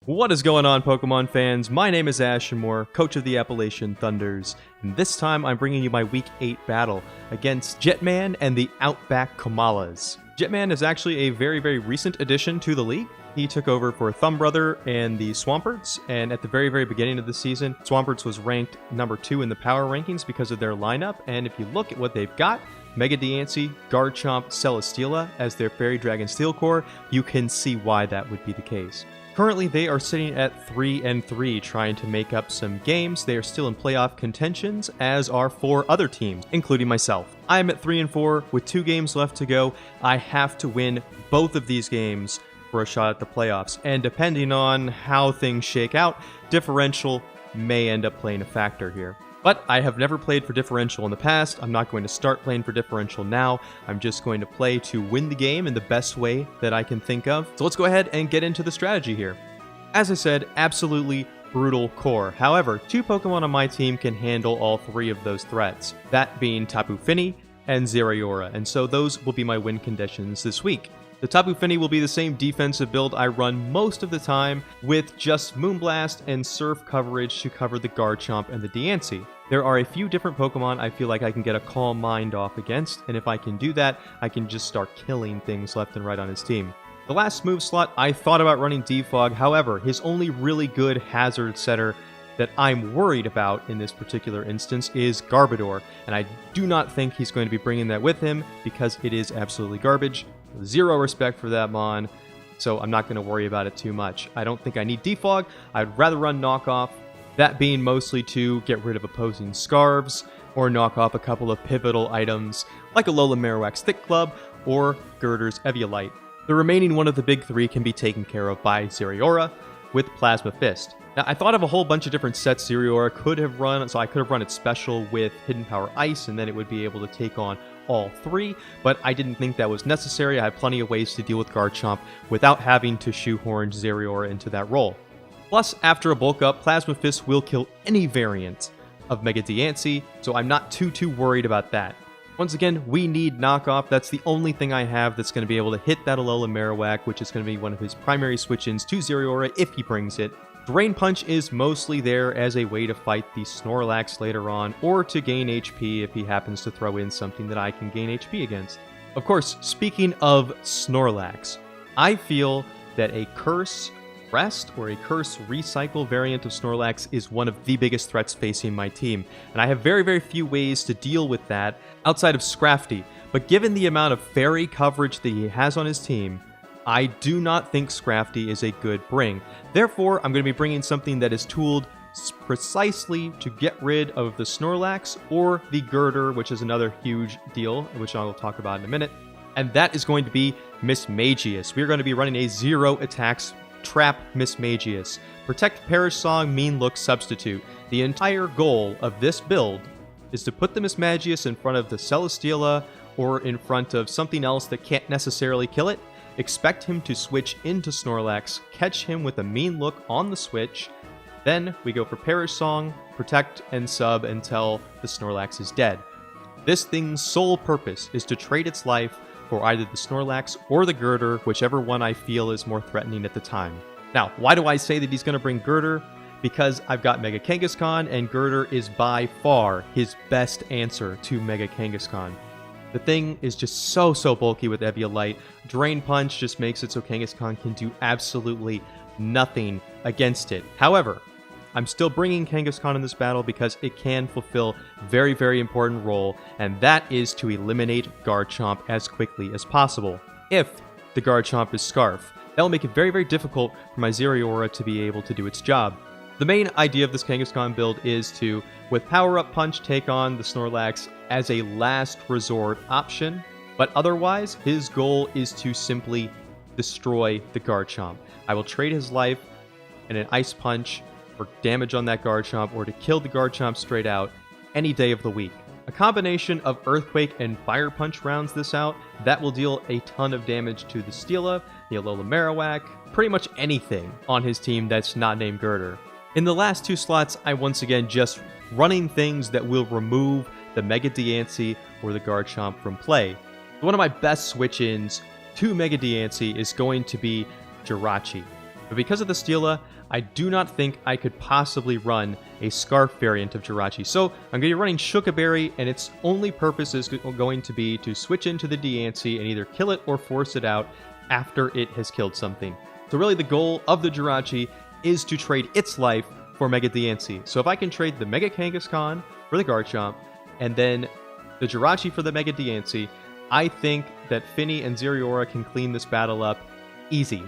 What is going on, Pokemon fans? My name is Ashmore, coach of the Appalachian Thunders, and this time I'm bringing you my Week 8 battle against Jetman and the Outback Komalas. Jetman is actually a very recent addition to the league. He took over for Thumbbrother and the Swamperts, and at the very beginning of the season, Swamperts was ranked number 2 in the power rankings because of their lineup, and if you look at what they've got, Mega Diancie, Garchomp, Celesteela as their Fairy Dragon Steel Core, you can see why that would be the case. Currently, they are sitting at 3-3, trying to make up some games. They are still in playoff contentions, as are 4 other teams, including myself. I am at 3-4 with 2 games left to go. I have to win both of these games for a shot at the playoffs, and depending on how things shake out, differential may end up playing a factor here. But I have never played for differential in the past. I'm not going to start playing for differential now. I'm just going to play to win the game in the best way that I can think of. So let's go ahead and get into the strategy here. As I said, absolutely brutal core. However, 2 Pokemon on my team can handle all 3 of those threats, that being Tapu Fini and Zeraora, and so those will be my win conditions this week. The Tapu Fini will be the same defensive build I run most of the time, with just Moonblast and Surf coverage to cover the Garchomp and the Diancie. There are a few different Pokemon I feel like I can get a Calm Mind off against, and if I can do that, I can just start killing things left and right on his team. The last move slot, I thought about running Defog, however, his only really good hazard setter that I'm worried about in this particular instance is Garbodor, and I do not think he's going to be bringing that with him because it is absolutely garbage. Zero respect for that Mon, so I'm not going to worry about it too much. I don't think I need Defog. I'd rather run Knockoff, that being mostly to get rid of opposing Scarves or knock off a couple of pivotal items like Alola Marowak's Thick Club or Girder's Eviolite. The remaining one of the big 3 can be taken care of by Zeraora with Plasma Fist. Now, I thought of a whole bunch of different sets Zeraora could have run, so I could have run it special with Hidden Power Ice, and then it would be able to take on all 3, but I didn't think that was necessary. I had plenty of ways to deal with Garchomp without having to shoehorn Zeraora into that role. Plus, after a bulk up, Plasma Fist will kill any variant of Mega Diancie, so I'm not too worried about that. Once again, we need Knockoff. That's the only thing I have that's going to be able to hit that Alola Marowak, which is going to be one of his primary switch-ins to Zeraora if he brings it. Drain Punch is mostly there as a way to fight the Snorlax later on, or to gain HP if he happens to throw in something that I can gain HP against. Of course, speaking of Snorlax, I feel that a Curse Rest or a Curse Recycle variant of Snorlax is one of the biggest threats facing my team, and I have very few ways to deal with that outside of Scrafty, but given the amount of fairy coverage that he has on his team, I do not think Scrafty is a good bring. Therefore, I'm going to be bringing something that is tooled precisely to get rid of the Snorlax or the Girder, which is another huge deal, which I will talk about in a minute, and that is going to be Mismagius. We're going to be running a 0 attacks Trap Mismagius. Protect Perish Song Mean Look Substitute. The entire goal of this build is to put the Mismagius in front of the Celesteela or in front of something else that can't necessarily kill it. Expect him to switch into Snorlax, catch him with a mean look on the switch, then we go for Perish Song, protect, and sub until the Snorlax is dead. This thing's sole purpose is to trade its life for either the Snorlax or the Girder, whichever one I feel is more threatening at the time. Now, why do I say that he's going to bring Girder? Because I've got Mega Kangaskhan, and Girder is by far his best answer to Mega Kangaskhan. The thing is just so bulky with Eviolite. Drain Punch just makes it so Kangaskhan can do absolutely nothing against it. However, I'm still bringing Kangaskhan in this battle because it can fulfill very important role, and that is to eliminate Garchomp as quickly as possible. If the Garchomp is Scarf, that will make it very difficult for my Zeraora to be able to do its job. The main idea of this Kangaskhan build is to, with Power Up Punch, take on the Snorlax as a last resort option, but otherwise, his goal is to simply destroy the Garchomp. I will trade his life and an Ice Punch for damage on that Garchomp, or to kill the Garchomp straight out any day of the week. A combination of Earthquake and Fire Punch rounds this out. That will deal a ton of damage to the Steela, the Alola Marowak, pretty much anything on his team that's not named Girder. In the last 2 slots, I once again just running things that will remove the Mega Diancie or the Garchomp from play. One of my best switch-ins to Mega Diancie is going to be Jirachi. But because of the Steela, I do not think I could possibly run a Scarf variant of Jirachi. So I'm going to be running Shukaberry, and its only purpose is going to be to switch into the Diancie and either kill it or force it out after it has killed something. So really the goal of the Jirachi is to trade its life for Mega Diancie. So if I can trade the Mega Kangaskhan for the Garchomp, and then the Jirachi for the Mega Diancie, I think that Finny and Zeriora can clean this battle up easy.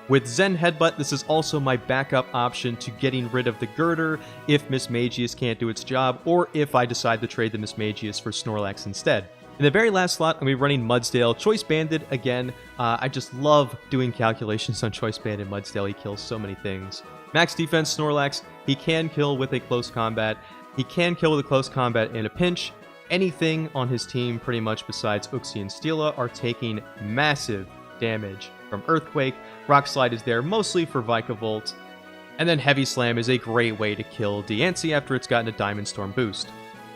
With Zen Headbutt, this is also my backup option to getting rid of the Girder if Miss Magius can't do its job, or if I decide to trade the Miss Magius for Snorlax instead. In the very last slot, I'm going to be running Mudsdale. Choice Banded again. I just love doing calculations on Choice Banded Mudsdale. He kills so many things. Max Defense Snorlax, he can kill with a close combat. He can kill with a close combat in a pinch. Anything on his team, pretty much besides Uxie and Steela, are taking massive damage from Earthquake. Rock Slide is there mostly for Vikavolt. And then Heavy Slam is a great way to kill Diancie after it's gotten a Diamond Storm boost.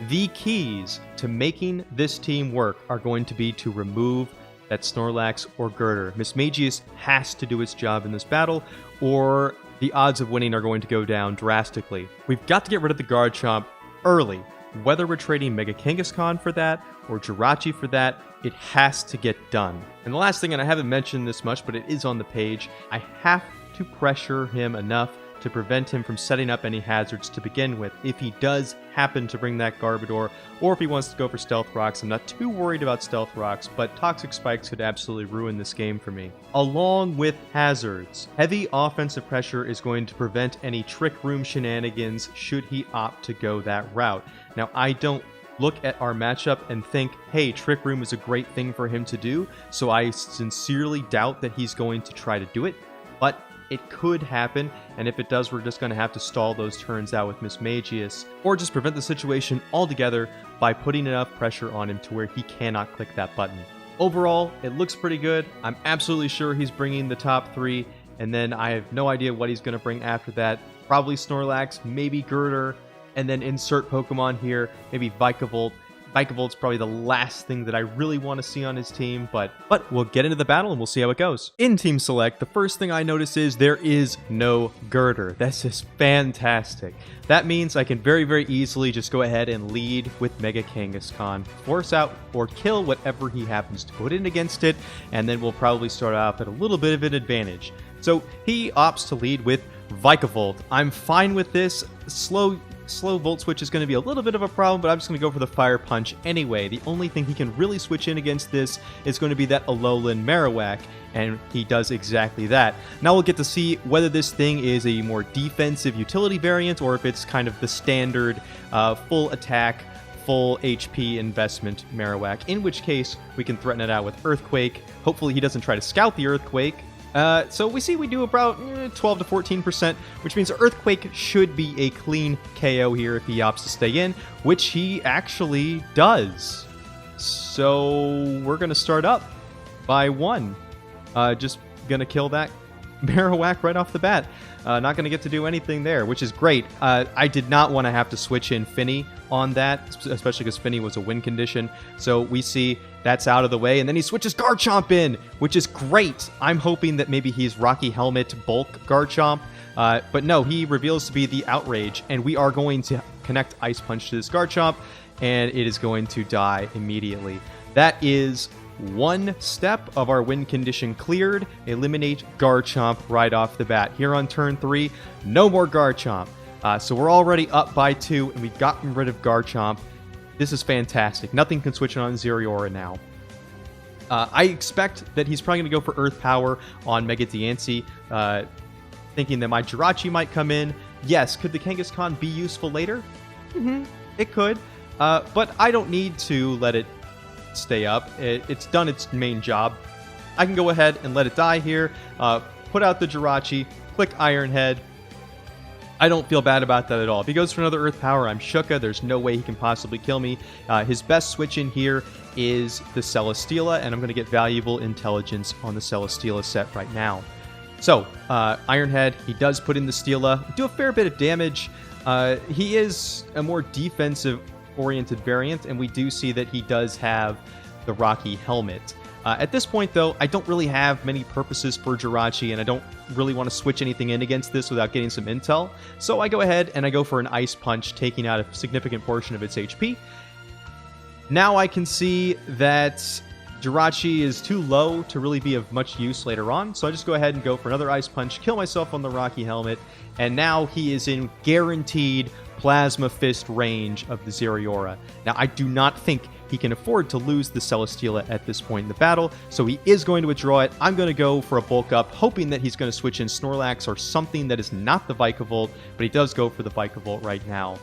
The keys to making this team work are going to be to remove that Snorlax or Girder. Miss Magius has to do its job in this battle, or the odds of winning are going to go down drastically. We've got to get rid of the Garchomp early. Whether we're trading Mega Kangaskhan for that, or Jirachi for that, it has to get done. And the last thing, and I haven't mentioned this much, but it is on the page, I have to pressure him enough to prevent him from setting up any hazards to begin with. If he does happen to bring that Garbodor, or if he wants to go for Stealth Rocks, I'm not too worried about Stealth Rocks, but Toxic Spikes could absolutely ruin this game for me. Along with hazards, heavy offensive pressure is going to prevent any Trick Room shenanigans should he opt to go that route. Now, I don't look at our matchup and think, hey, Trick Room is a great thing for him to do, so I sincerely doubt that he's going to try to do it, but it could happen, and if it does, we're just going to have to stall those turns out with Miss Magius, or just prevent the situation altogether by putting enough pressure on him to where he cannot click that button. Overall, it looks pretty good. I'm absolutely sure he's bringing the top 3, and then I have no idea what he's going to bring after that. Probably Snorlax, maybe Girder, and then insert Pokemon here, maybe Vikavolt. Vikavolt's probably the last thing that I really want to see on his team, but we'll get into the battle and we'll see how it goes. In Team Select, the first thing I notice is there is no Girder. This is fantastic. That means I can very, very easily just go ahead and lead with Mega Kangaskhan, force out or kill whatever he happens to put in against it, and then we'll probably start off at a little bit of an advantage. So he opts to lead with Vikavolt. I'm fine with this. Slow Volt Switch is going to be a little bit of a problem, but I'm just going to go for the Fire Punch anyway. The only thing he can really switch in against this is going to be that Alolan Marowak, and he does exactly that. Now we'll get to see whether this thing is a more defensive utility variant, or if it's kind of the standard full attack, full HP investment Marowak, in which case we can threaten it out with Earthquake. Hopefully he doesn't try to scout the Earthquake. So we do about 12 to 14%, which means Earthquake should be a clean KO here if he opts to stay in, which he actually does. So we're going to start up by 1. Just going to kill that Marowak right off the bat. Not going to get to do anything there, which is great. I did not want to have to switch in Finny on that, especially because Finny was a win condition. So we see that's out of the way, and then he switches Garchomp in, which is great. I'm hoping that maybe he's Rocky Helmet bulk Garchomp, but no, he reveals to be the Outrage, and we are going to connect Ice Punch to this Garchomp, and it is going to die immediately. That is one step of our win condition cleared. Eliminate Garchomp right off the bat. Here on turn 3, no more Garchomp. So we're already up by 2, and we've gotten rid of Garchomp. This is fantastic. Nothing can switch on Zeriora now. I expect that he's probably going to go for Earth Power on Mega Diancie, thinking that my Jirachi might come in. Yes, could the Kangaskhan be useful later? It could, but I don't need to let it stay up. It's done its main job. I can go ahead and let it die here, put out the Jirachi, click Iron Head. I don't feel bad about that at all. If he goes for another Earth Power, I'm Shuka. There's no way he can possibly kill me. His best switch in here is the Celesteela, and I'm going to get valuable intelligence on the Celesteela set right now. So, Iron Head, he does put in the Steela, do a fair bit of damage. He is a more defensive-oriented variant, and we do see that he does have the Rocky Helmet. At this point, though, I don't really have many purposes for Jirachi, and I don't really want to switch anything in against this without getting some intel. So I go ahead and I go for an Ice Punch, taking out a significant portion of its HP. Now I can see that Jirachi is too low to really be of much use later on, so I just go ahead and go for another Ice Punch, kill myself on the Rocky Helmet, and now he is in guaranteed Plasma Fist range of the Zeriora. Now, I do not think he can afford to lose the Celesteela at this point in the battle, so he is going to withdraw it. I'm going to go for a bulk up, hoping that he's going to switch in Snorlax or something that is not the Vikavolt, but he does go for the Vikavolt right now.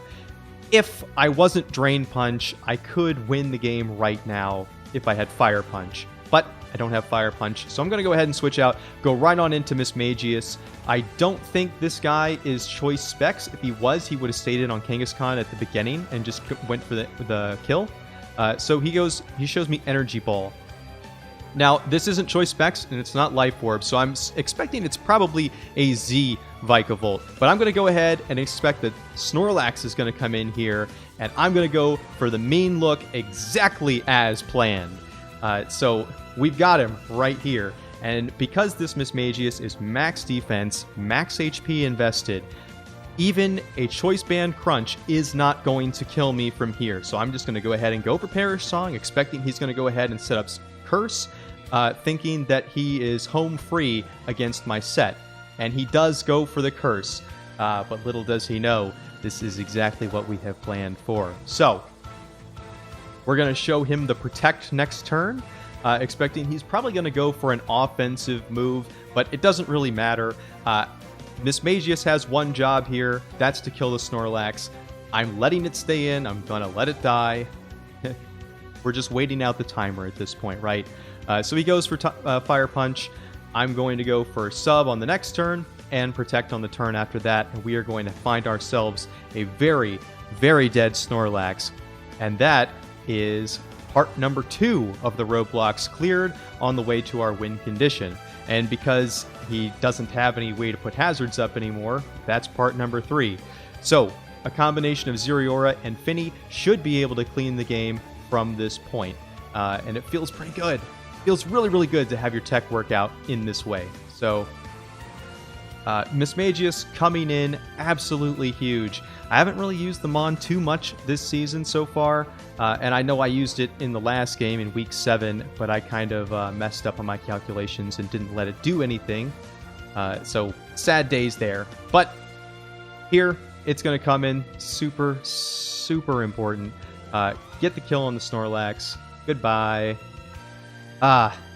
If I wasn't Drain Punch, I could win the game right now if I had Fire Punch, but I don't have Fire Punch, so I'm going to go ahead and switch out, go right on into Mismagius. I don't think this guy is Choice Specs. If he was, he would have stayed in on Kangaskhan at the beginning and just went for the kill. So he shows me Energy Ball. Now, this isn't Choice Specs, and it's not Life Orb, so I'm expecting it's probably a Z Vikavolt. But I'm going to go ahead and expect that Snorlax is going to come in here, and I'm going to go for the mean look exactly as planned. So we've got him right here. And because this Mismagius is max defense, max HP invested, even a Choice Band Crunch is not going to kill me from here. So I'm just going to go ahead and go for Perish Song, expecting he's going to go ahead and set up Curse, thinking that he is home free against my set. And he does go for the Curse, but little does he know, this is exactly what we have planned for. So, we're going to show him the Protect next turn, expecting he's probably going to go for an offensive move, but it doesn't really matter. Mismagius has one job here, that's to kill the Snorlax. I'm letting it stay in, I'm going to let it die. We're just waiting out the timer at this point, right? So he goes for Fire Punch. I'm going to go for Sub on the next turn and Protect on the turn after that. And we are going to find ourselves a very, very dead Snorlax. And that is part number 2 of the roadblocks cleared on the way to our win condition. And because he doesn't have any way to put hazards up anymore, that's part number 3. So a combination of Zeriora and Finny should be able to clean the game from this point. And it feels pretty good. It feels really, really good to have your tech work out in this way. So, Mismagius coming in absolutely huge. I haven't really used the Mon too much this season so far, and I know I used it in the last game in Week 7, but I kind of messed up on my calculations and didn't let it do anything. So, sad days there. But here, it's going to come in super, super important. Get the kill on the Snorlax. Goodbye.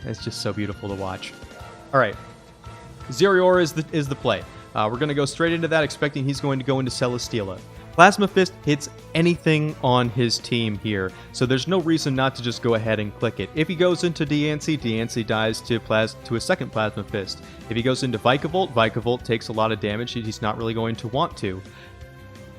It's just so beautiful to watch. All right. Zeriora is the play. We're going to go straight into that, expecting he's going to go into Celesteela. Plasma Fist hits anything on his team here, so there's no reason not to just go ahead and click it. If he goes into Diancie, Diancie dies to a second Plasma Fist. If he goes into Vikavolt, Vikavolt takes a lot of damage he's not really going to want to.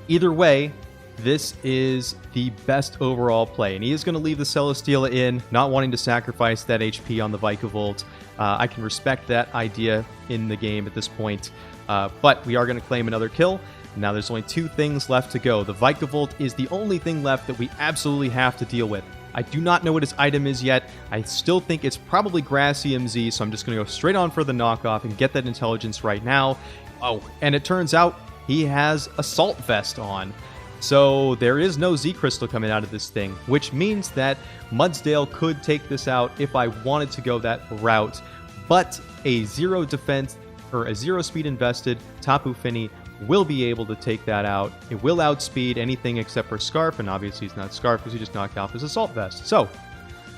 Either way, this is the best overall play, and he is going to leave the Celesteela in, not wanting to sacrifice that HP on the Vikavolt. I can respect that idea in the game at this point, but we are going to claim another kill. Now there's only 2 things left to go. The Vikavolt is the only thing left that we absolutely have to deal with. I do not know what his item is yet. I still think it's probably Grass EMZ, so I'm just going to go straight on for the knockoff and get that intelligence right now. Oh, and it turns out he has Assault Vest on. So there is no Z Crystal coming out of this thing, which means that Mudsdale could take this out if I wanted to go that route. But a 0 defense or a 0 speed invested Tapu Fini will be able to take that out. It will outspeed anything except for Scarf, and obviously he's not Scarf because he just knocked off his Assault Vest. So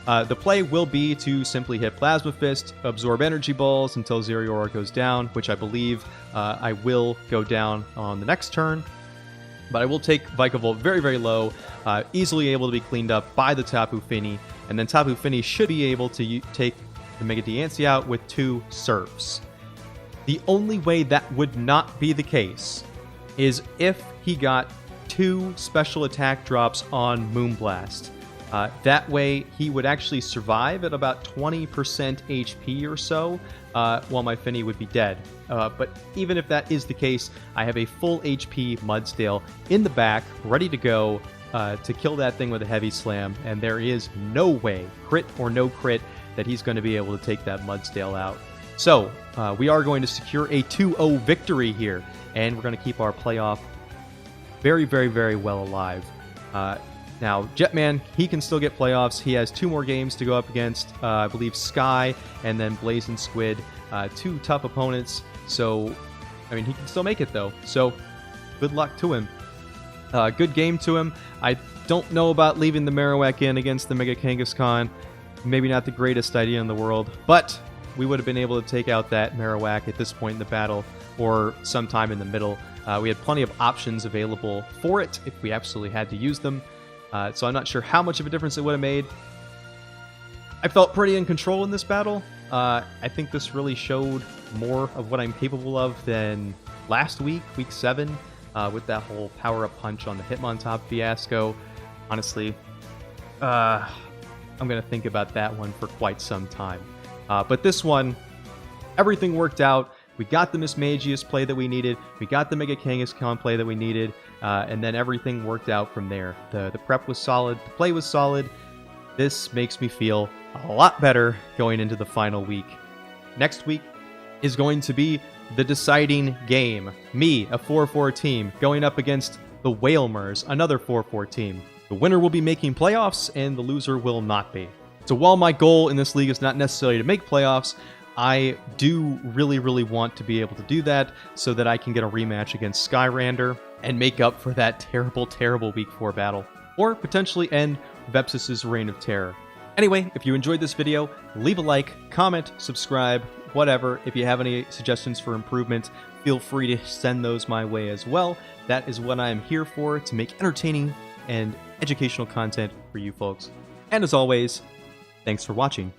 the play will be to simply hit Plasma Fist, absorb Energy Balls until Zeriora goes down, which I believe I will go down on the next turn. But I will take Vikavolt very, very low, easily able to be cleaned up by the Tapu Fini, and then Tapu Fini should be able to take the Mega Diancie out with 2 Surfs. The only way that would not be the case is if he got 2 special attack drops on Moonblast. That way, he would actually survive at about 20% HP or so, while my Finny would be dead. But even if that is the case, I have a full HP Mudsdale in the back, ready to go to kill that thing with a Heavy Slam, and there is no way, crit or no crit, that he's going to be able to take that Mudsdale out. So we are going to secure a 2-0 victory here, and we're going to keep our playoff very, very, very well alive. Now, Jetman, he can still get playoffs. He has 2 more games to go up against, I believe, Sky and then Blazing Squid. 2 tough opponents. So, I mean, he can still make it, though. So, good luck to him. Good game to him. I don't know about leaving the Marowak in against the Mega Kangaskhan. Maybe not the greatest idea in the world, but we would have been able to take out that Marowak at this point in the battle, or sometime in the middle. We had plenty of options available for it if we absolutely had to use them. So I'm not sure how much of a difference it would have made. I felt pretty in control in this battle. I think this really showed more of what I'm capable of than last week, week 7, with that whole power-up punch on the Hitmontop fiasco. Honestly, I'm going to think about that one for quite some time. But this one, everything worked out. We got the Miss Magius play that we needed. We got the Mega Kangaskhan play that we needed. And then everything worked out from there. The prep was solid. The play was solid. This makes me feel a lot better going into the final week. Next week is going to be the deciding game. Me, a 4-4 team, going up against the Whalemers, another 4-4 team. The winner will be making playoffs, and the loser will not be. So while my goal in this league is not necessarily to make playoffs, I do really, really want to be able to do that so that I can get a rematch against Skyrander and make up for that terrible, terrible Week 4 battle. Or potentially end Vepsis' reign of terror. Anyway, if you enjoyed this video, leave a like, comment, subscribe, whatever. If you have any suggestions for improvement, feel free to send those my way as well. That is what I am here for, to make entertaining and educational content for you folks. And as always, thanks for watching.